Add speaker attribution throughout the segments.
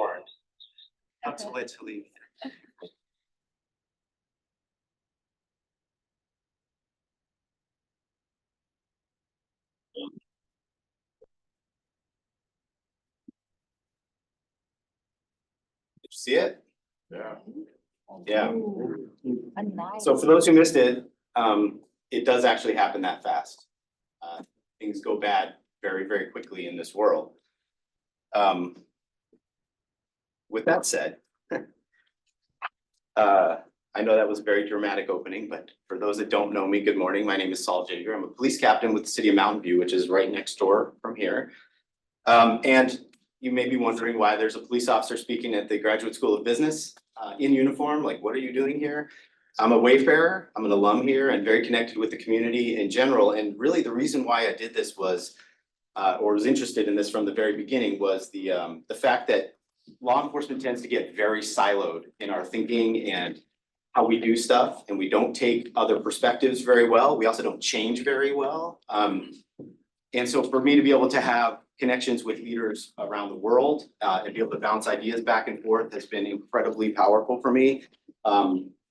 Speaker 1: warned. Not too late to leave. Did you see it?
Speaker 2: Yeah.
Speaker 1: Yeah.
Speaker 3: Nice.
Speaker 1: So for those who missed it, it does actually happen that fast. Things go bad very, very quickly in this world. With that said, I know that was a very dramatic opening, but for those that don't know me, good morning. My name is Saul Jagger. I'm a police captain with the city of Mountain View, which is right next door from here. And you may be wondering why there's a police officer speaking at the Graduate School of Business in uniform. Like, what are you doing here? I'm a wayfarer. I'm an alum here and very connected with the community in general. And really the reason why I did this was, or was interested in this from the very beginning, was the fact that law enforcement tends to get very siloed in our thinking and how we do stuff, and we don't take other perspectives very well. We also don't change very well. And so for me to be able to have connections with leaders around the world and be able to bounce ideas back and forth has been incredibly powerful for me.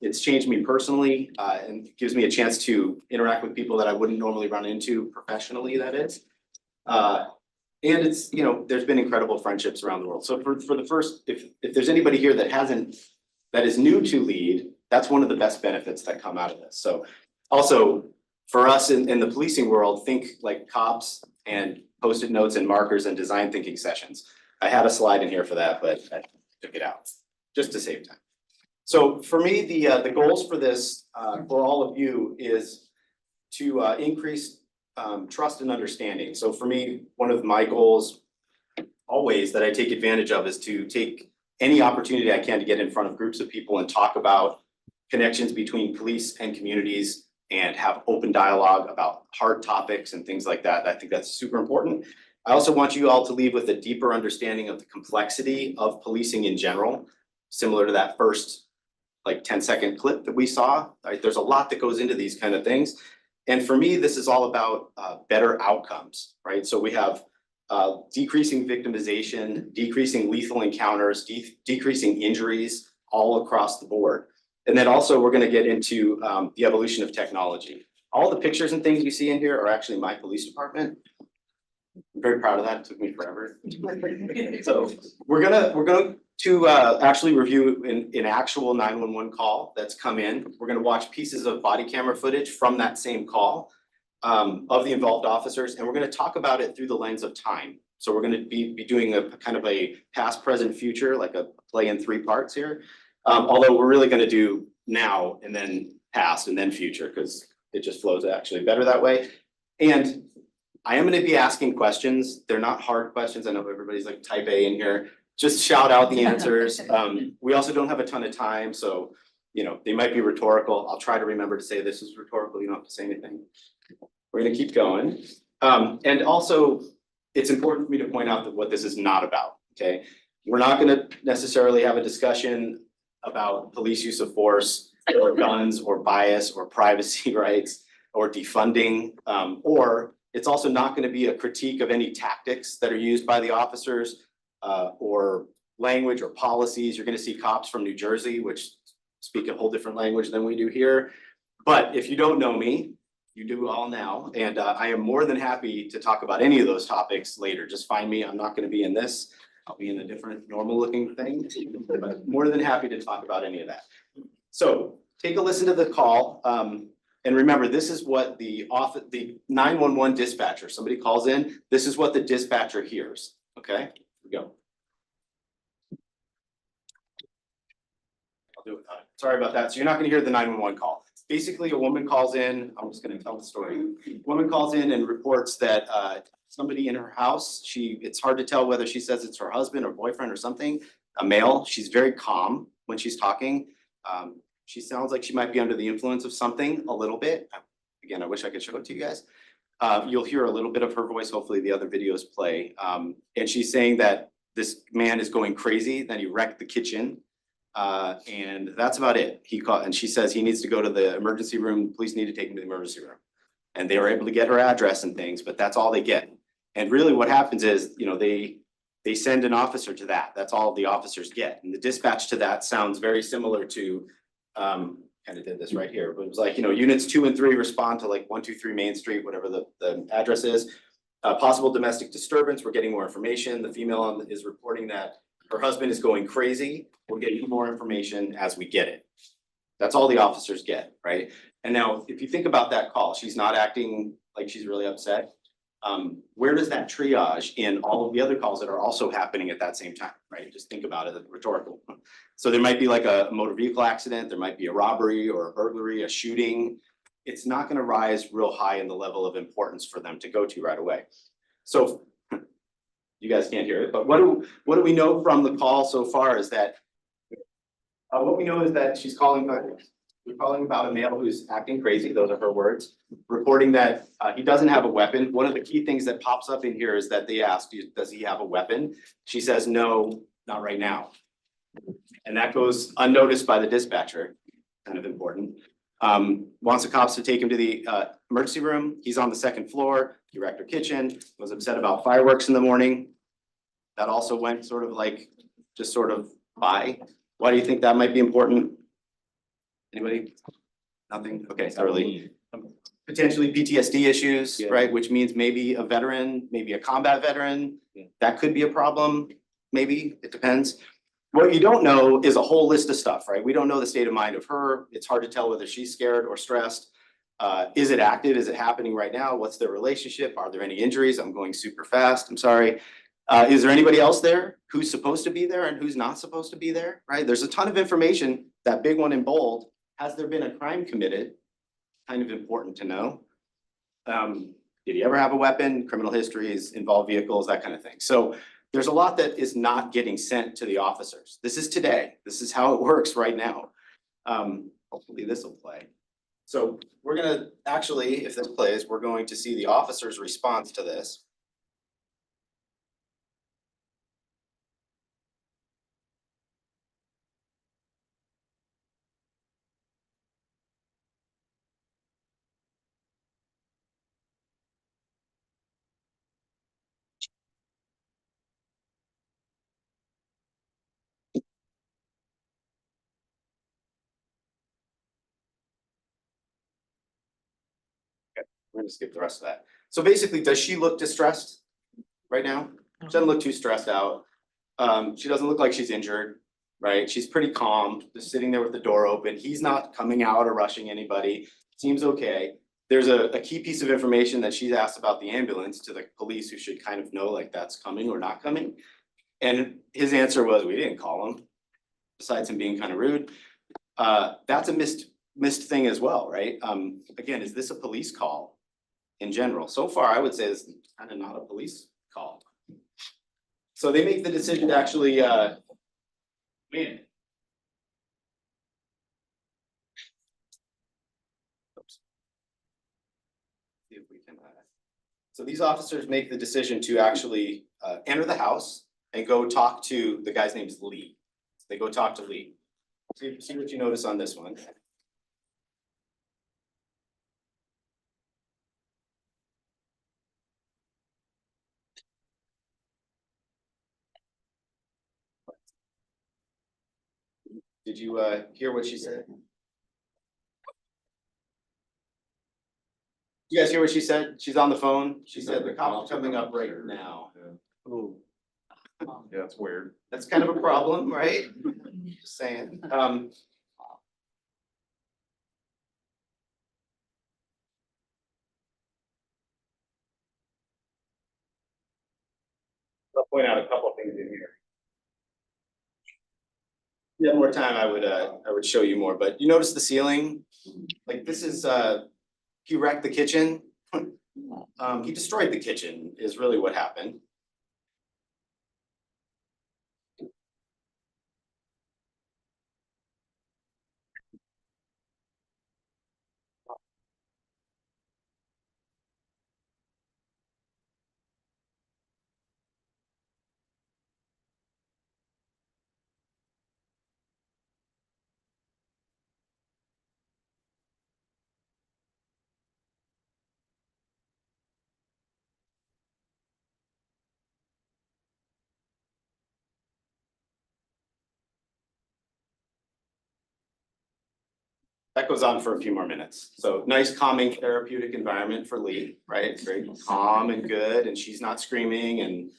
Speaker 1: It's changed me personally and gives me a chance to interact with people that I wouldn't normally run into professionally, that is. And it's, you know, there's been incredible friendships around the world. So for the first, if there's anybody here that is new to lead, that's one of the best benefits that come out of this. So also for us in the policing world, think like cops and Post-it notes and markers and design thinking sessions. I had a slide in here for that, but I took it out just to save time. So for me, the goals for this, for all of you, is to increase trust and understanding. So for me, one of my goals always that I take advantage of is to take any opportunity I can to get in front of groups of people and talk about connections between police and communities and have open dialogue about hard topics and things like that. I think that's super important. I also want you all to leave with a deeper understanding of the complexity of policing in general, similar to that first like 10-second clip that we saw. Right? There's a lot that goes into these kind of things. And for me, this is all about better outcomes, right? So we have decreasing victimization, decreasing lethal encounters, decreasing injuries all across the board. And then also we're going to get into the evolution of technology. All the pictures and things you see in here are actually my police department. I'm very proud of that. It took me forever. So we're going to actually review an actual 911 call that's come in. We're going to watch pieces of body camera footage from that same call of the involved officers, and we're going to talk about it through the lens of time. So we're going to be doing a kind of a past, present, future, like a play in 3 parts here. Although we're really going to do now and then past and then future, because it just flows actually better that way. And I am going to be asking questions. They're not hard questions. I know everybody's like type A in here. Just shout out the answers. We also don't have a ton of time, so you know they might be rhetorical. I'll try to remember to say this is rhetorical. You don't have to say anything. We're going to keep going. And also, it's important for me to point out that what this is not about. Okay, we're not going to necessarily have a discussion about police use of force or guns or bias or privacy rights or defunding, or it's also not going to be a critique of any tactics that are used by the officers or language or policies. You're going to see cops from New Jersey, which speak a whole different language than we do here. But if you don't know me, you do all now, and I am more than happy to talk about any of those topics later. Just find me. I'm not going to be in this. I'll be in a different normal looking thing, but more than happy to talk about any of that. So take a listen to the call. And remember, this is what the 911 dispatcher, somebody calls in, this is what the dispatcher hears. Okay, here we go. I'll do it without it. Sorry about that. So you're not gonna hear the 911 call. Basically, a woman calls in, I'm just gonna tell the story. A woman calls in and reports that somebody in her house, it's hard to tell whether she says it's her husband or boyfriend or something, a male. She's very calm when she's talking. She sounds like she might be under the influence of something a little bit. Again, I wish I could show it to you guys. You'll hear a little bit of her voice. Hopefully the other videos play. And she's saying that this man is going crazy, that he wrecked the kitchen. And that's about it. He called and she says he needs to go to the emergency room. Police need to take him to the emergency room. And they were able to get her address and things, but that's all they get. And really what happens is, you know, they they send an officer to that. That's all the officers get. And the dispatch to that sounds very similar to, kind of did this right here, but it was like, units 2 and 3 respond to like 123 Main Street, whatever the address is. Possible domestic disturbance, we're getting more information. The female is reporting that her husband is going crazy. We're getting more information as we get it. That's all the officers get, right? And now, if you think about that call, she's not acting like she's really upset. Where does that triage in all of the other calls that are also happening at that same time, right? Just think about it as rhetorical. So there might be like a motor vehicle accident, there might be a robbery or a burglary, a shooting. It's not gonna rise real high in the level of importance for them to go to right away. So you guys can't hear it, but what do we know from the call so far is that what we know is that she's calling, we're calling about a male who's acting crazy, those are her words, reporting that he doesn't have a weapon. One of the key things that pops up in here is that they asked, does he have a weapon? She says, no, not right now. And that goes unnoticed by the dispatcher, kind of important. Wants the cops to take him to the emergency room. He's on the second floor, he wrecked her kitchen, was upset about fireworks in the morning. That also went sort of like, just sort of by. Why do you think that might be important? Anybody? Nothing? Okay, not really. Potentially PTSD issues, right? Which means maybe a veteran, maybe a combat veteran. That could be a problem, maybe, it depends. What you don't know is a whole list of stuff, right? We don't know the state of mind of her. It's hard to tell whether she's scared or stressed. Is it active? Is it happening right now? What's their relationship? Are there any injuries? I'm going super fast, I'm sorry. Is there anybody else there who's supposed to be there and who's not supposed to be there, right? There's a ton of information, that big one in bold. Has there been a crime committed? Kind of important to know. Did he ever have a weapon? Criminal histories, involved vehicles, that kind of thing. So there's a lot that is not getting sent to the officers. This is today. This is how it works right now. Hopefully this will play. So we're gonna actually, if this plays, we're going to see the officer's response to this. We're gonna skip the rest of that. So basically, does she look distressed right now? She doesn't look too stressed out. She doesn't look like she's injured, right? She's pretty calm, just sitting there with the door open. He's not coming out or rushing anybody. Seems okay. There's a key piece of information that she's asked about the ambulance to the police, who should kind of know like that's coming or not coming. And his answer was, we didn't call him, besides him being kind of rude. That's a missed thing as well, right? Again, is this a police call in general? So far, I would say it's kind of not a police call. So they make the decision to actually win. Oops. See if we can. So these officers make the decision to actually enter the house and go talk to the guy's name is Lee. So they go talk to Lee. See what you notice on this one. Did you hear what she said? You guys hear what she said? She's on the phone. She said the cops are coming up right now. Ooh.
Speaker 2: Yeah, it's weird.
Speaker 1: That's kind of a problem, right? Just saying. I'll point out a couple of things in here. If you had more time, I would show you more, but you notice the ceiling? Like this is, he wrecked the kitchen. He destroyed the kitchen is really what happened. that goes on for a few more minutes. So nice calming therapeutic environment for Lee, right? It's very calm and good, and she's not screaming and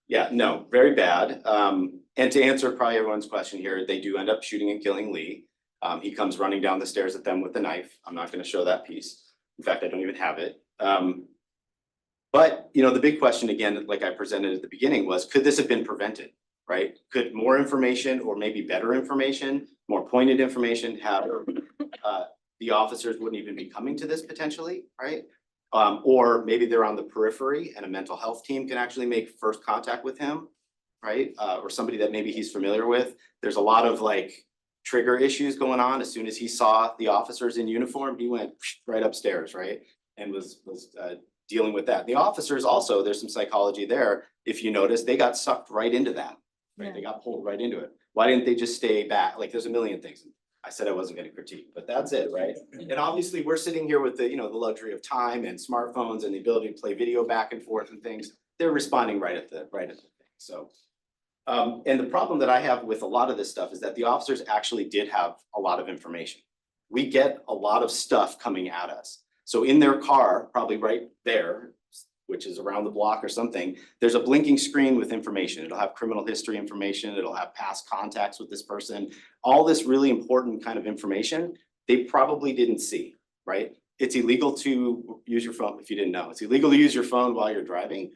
Speaker 1: yeah, no, very bad. And to answer probably everyone's question here, they do end up shooting and killing Lee. He comes running down the stairs at them with a knife. I'm not gonna show that piece. In fact, I don't even have it. But you know, the big question again, like I presented at the beginning, was could this have been prevented, right? Could more information or maybe better information, more pointed information have the officers wouldn't even be coming to this potentially, right? Or maybe they're on the periphery and a mental health team can actually make first contact with him, right? Or somebody that maybe he's familiar with. There's a lot of like trigger issues going on. As soon as he saw the officers in uniform, he went right upstairs, right? And was dealing with that. The officers also, there's some psychology there. If you notice, they got sucked right into that, right?
Speaker 3: Yeah.
Speaker 1: They got pulled right into it. Why didn't they just stay back? Like there's a million things. I said I wasn't gonna critique, but that's it, right? And obviously we're sitting here with the, you know, the luxury of time and smartphones and the ability to play video back and forth and things. They're responding right at the thing, so. And the problem that I have with a lot of this stuff is that the officers actually did have a lot of information. We get a lot of stuff coming at us. So in their car, probably right there, which is around the block or something, there's a blinking screen with information. It'll have criminal history information, it'll have past contacts with this person, all this really important kind of information they probably didn't see, right? It's illegal to use your phone, if you didn't know, it's illegal to use your phone while you're driving.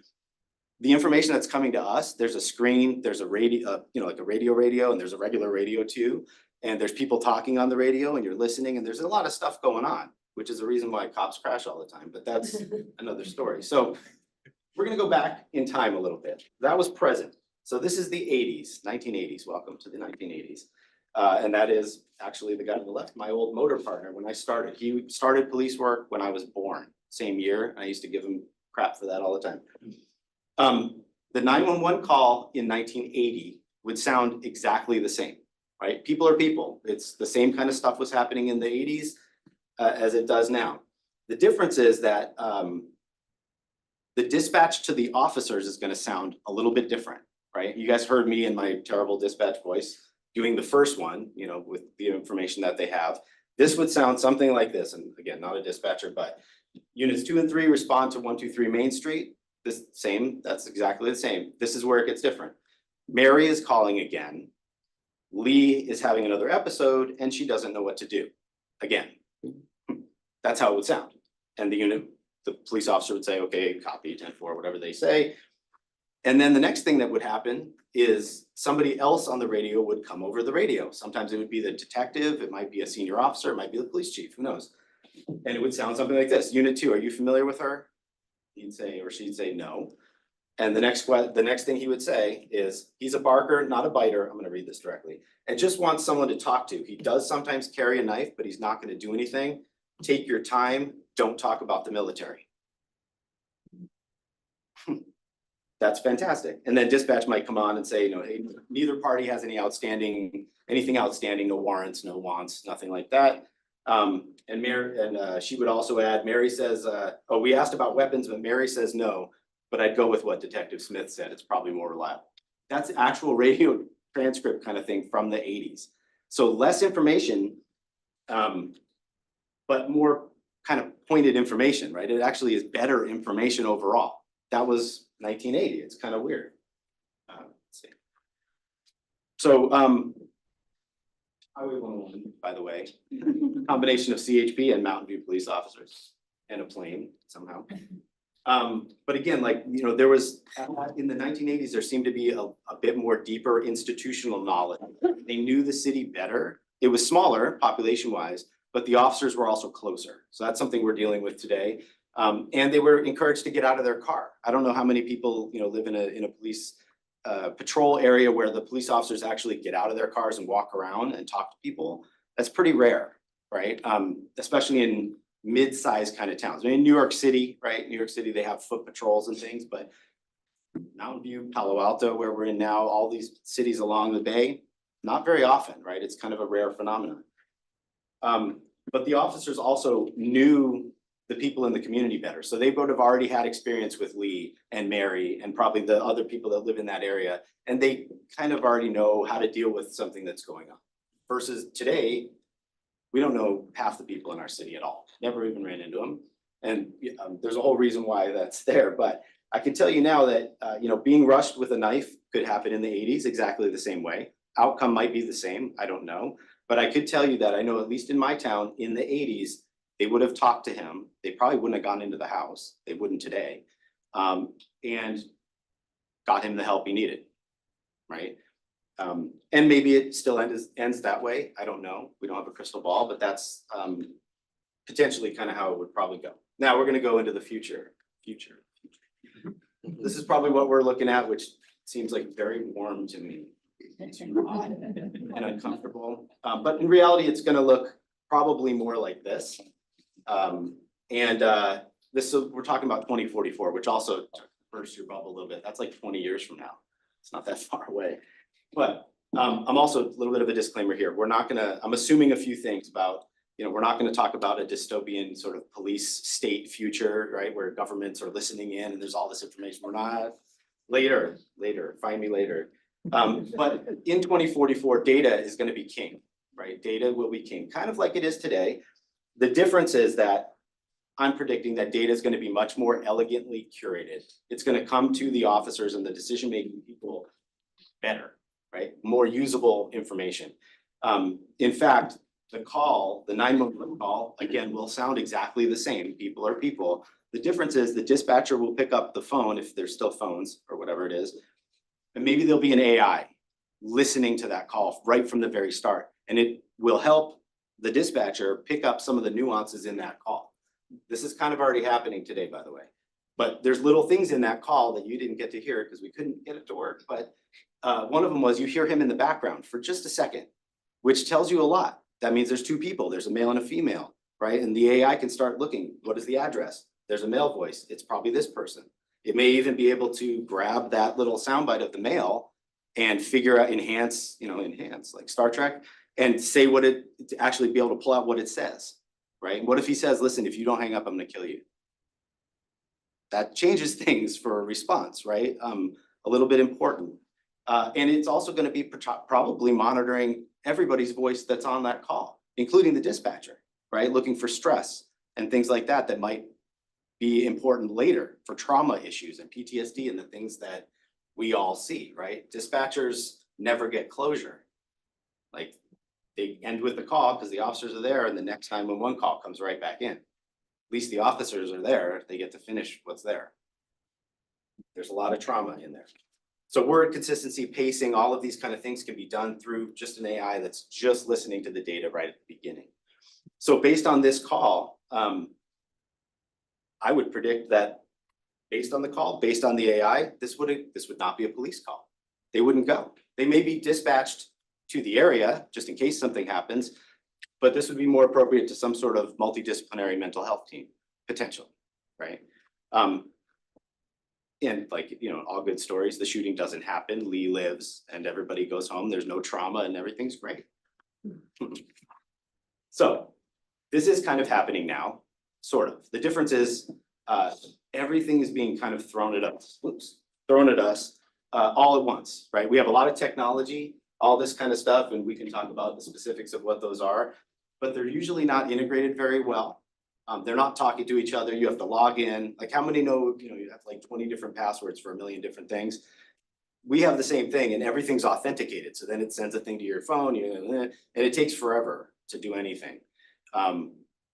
Speaker 1: The information that's coming to us, there's a screen, there's a radio, you know, like a radio, and there's a regular radio too. And there's people talking on the radio and you're listening and there's a lot of stuff going on, which is the reason why cops crash all the time, but that's another story. So we're gonna go back in time a little bit. That was present. So this is the 80s, 1980s. Welcome to the 1980s. And that is actually the guy on the left, my old motor partner when I started. He started police work when I was born, same year. I used to give him crap for that all the time. The 911 call in 1980 would sound exactly the same, right? People are people. It's the same kind of stuff was happening in the 80s as it does now. The difference is that the dispatch to the officers is gonna sound a little bit different, right? You guys heard me in my terrible dispatch voice doing the first one, you know, with the information that they have. This would sound something like this, and again, not a dispatcher, but units 2 and 3 respond to 123 Main Street. This same, that's exactly the same. This is where it gets different. Mary is calling again. Lee is having another episode and she doesn't know what to do. Again, that's how it would sound. And the police officer would say, okay, copy 10-4, whatever they say. And then the next thing that would happen is somebody else on the radio would come over the radio. Sometimes it would be the detective, it might be a senior officer, it might be the police chief, who knows? And it would sound something like this. Unit 2, are you familiar with her? He'd say, or she'd say no. And the next thing he would say is, he's a barker, not a biter. I'm gonna read this directly. And just wants someone to talk to. He does sometimes carry a knife, but he's not gonna do anything. Take your time, don't talk about the military. That's fantastic. And then dispatch might come on and say, you know, hey, neither party has anything outstanding, no warrants, no wants, nothing like that. And she would also add, Mary says, oh, we asked about weapons, but Mary says no, but I'd go with what Detective Smith said. It's probably more reliable. That's actual radio transcript kind of thing from the 80s. So less information, but more kind of pointed information, right? It actually is better information overall. That was 1980. It's kind of weird. Let's see. So, Highway 101, by the way, combination of CHP and Mountain View police officers and a plane somehow. But again, like, you know, there was, in the 1980s, there seemed to be a bit more deeper institutional knowledge. They knew the city better. It was smaller population wise, but the officers were also closer. So that's something we're dealing with today. And they were encouraged to get out of their car. I don't know how many people, you know, live in a police patrol area where the police officers actually get out of their cars and walk around and talk to people. That's pretty rare, right? Especially in mid-sized kind of towns. I mean, in New York City, right? New York City, they have foot patrols and things, but Mountain View, Palo Alto, where we're in now, all these cities along the bay, not very often, right? It's kind of a rare phenomenon. But the officers also knew the people in the community better. So they would have already had experience with Lee and Mary and probably the other people that live in that area. And they kind of already know how to deal with something that's going on. Versus today, We don't know half the people in our city at all, never even ran into them. And there's a whole reason why that's there, but I can tell you now that, being rushed with a knife could happen in the 80s exactly the same way. Outcome might be the same, I don't know. But I could tell you that I know at least in my town in the 80s, they would have talked to him. They probably wouldn't have gone into the house. They wouldn't today. And got him the help he needed, right? And maybe it still ends that way. I don't know. We don't have a crystal ball, but that's potentially kind of how it would probably go. Now we're going to go into the future. This is probably what we're looking at, which seems like very warm to me. It's hot and uncomfortable. But in reality, it's going to look probably more like this. We're talking about 2044, which also bursts your bubble a little bit. That's like 20 years from now. It's not that far away. But I'm also a little bit of a disclaimer here. I'm assuming a few things about, we're not going to talk about a dystopian sort of police state future, right? Where governments are listening in and there's all this information. We're not later, find me later. But in 2044, data is going to be king, right? Data will be king, kind of like it is today. The difference is that I'm predicting that data is going to be much more elegantly curated. It's going to come to the officers and the decision-making people better, right? More usable information. In fact, the 911 call, again, will sound exactly the same. People are people. The difference is the dispatcher will pick up the phone if there's still phones or whatever it is. And maybe there'll be an AI listening to that call right from the very start. And it will help the dispatcher pick up some of the nuances in that call. This is kind of already happening today, by the way. But there's little things in that call that you didn't get to hear because we couldn't get it to work. But one of them was you hear him in the background for just a second, which tells you a lot. That means there's two people. There's a male and a female, right? And the AI can start looking. What is the address? There's a male voice. It's probably this person. It may even be able to grab that little soundbite of the male and figure out, enhance like Star Trek, and say to actually be able to pull out what it says, right? What if he says, listen, if you don't hang up, I'm gonna kill you? That changes things for a response, right? A little bit important. And it's also gonna be probably monitoring everybody's voice that's on that call, including the dispatcher, right? Looking for stress and things like that that might be important later for trauma issues and PTSD and the things that we all see, right? Dispatchers never get closure. Like they end with the call because the officers are there and the next 911 call comes right back in. At least the officers are there, they get to finish what's there. There's a lot of trauma in there. So word consistency, pacing, all of these kind of things can be done through just an AI that's just listening to the data right at the beginning. So based on this call, I would predict that based on the call, based on the AI, this would not be a police call. They wouldn't go. They may be dispatched to the area just in case something happens, but this would be more appropriate to some sort of multidisciplinary mental health team, potentially, right? And like, all good stories, the shooting doesn't happen, Lee lives and everybody goes home, there's no trauma and everything's great. So this is kind of happening now, sort of. The difference is everything is being kind of thrown at us all at once, right? We have a lot of technology, all this kind of stuff, and we can talk about the specifics of what those are, but they're usually not integrated very well. They're not talking to each other. You have to log in. Like how many know, you have like 20 different passwords for a million different things. We have the same thing and everything's authenticated. So then it sends a thing to your phone, and it takes forever to do anything.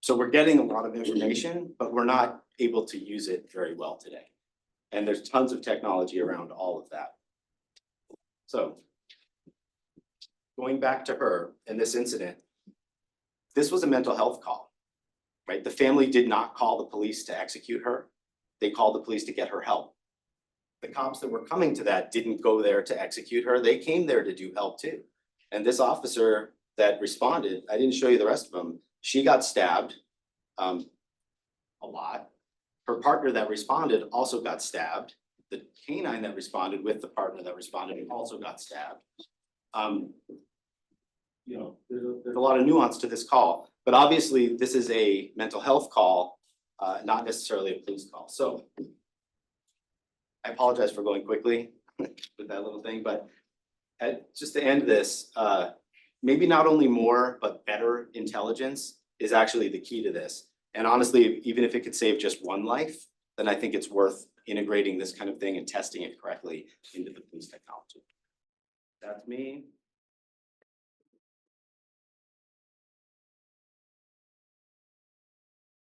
Speaker 1: So we're getting a lot of information, but we're not able to use it very well today. And there's tons of technology around all of that. So going back to her and this incident, this was a mental health call, right? The family did not call the police to execute her. They called the police to get her help. The cops that were coming to that didn't go there to execute her. They came there to do help too. And this officer that responded, I didn't show you the rest of them. She got stabbed a lot. Her partner that responded also got stabbed. The canine that responded with the partner that responded also got stabbed. There's a lot of nuance to this call, but obviously this is a mental health call, not necessarily a police call. So I apologize for going quickly with that little thing, but just to end this, maybe not only more, but better intelligence is actually the key to this. And honestly, even if it could save just one life, then I think it's worth integrating this kind of thing and testing it correctly into the police technology. That's me.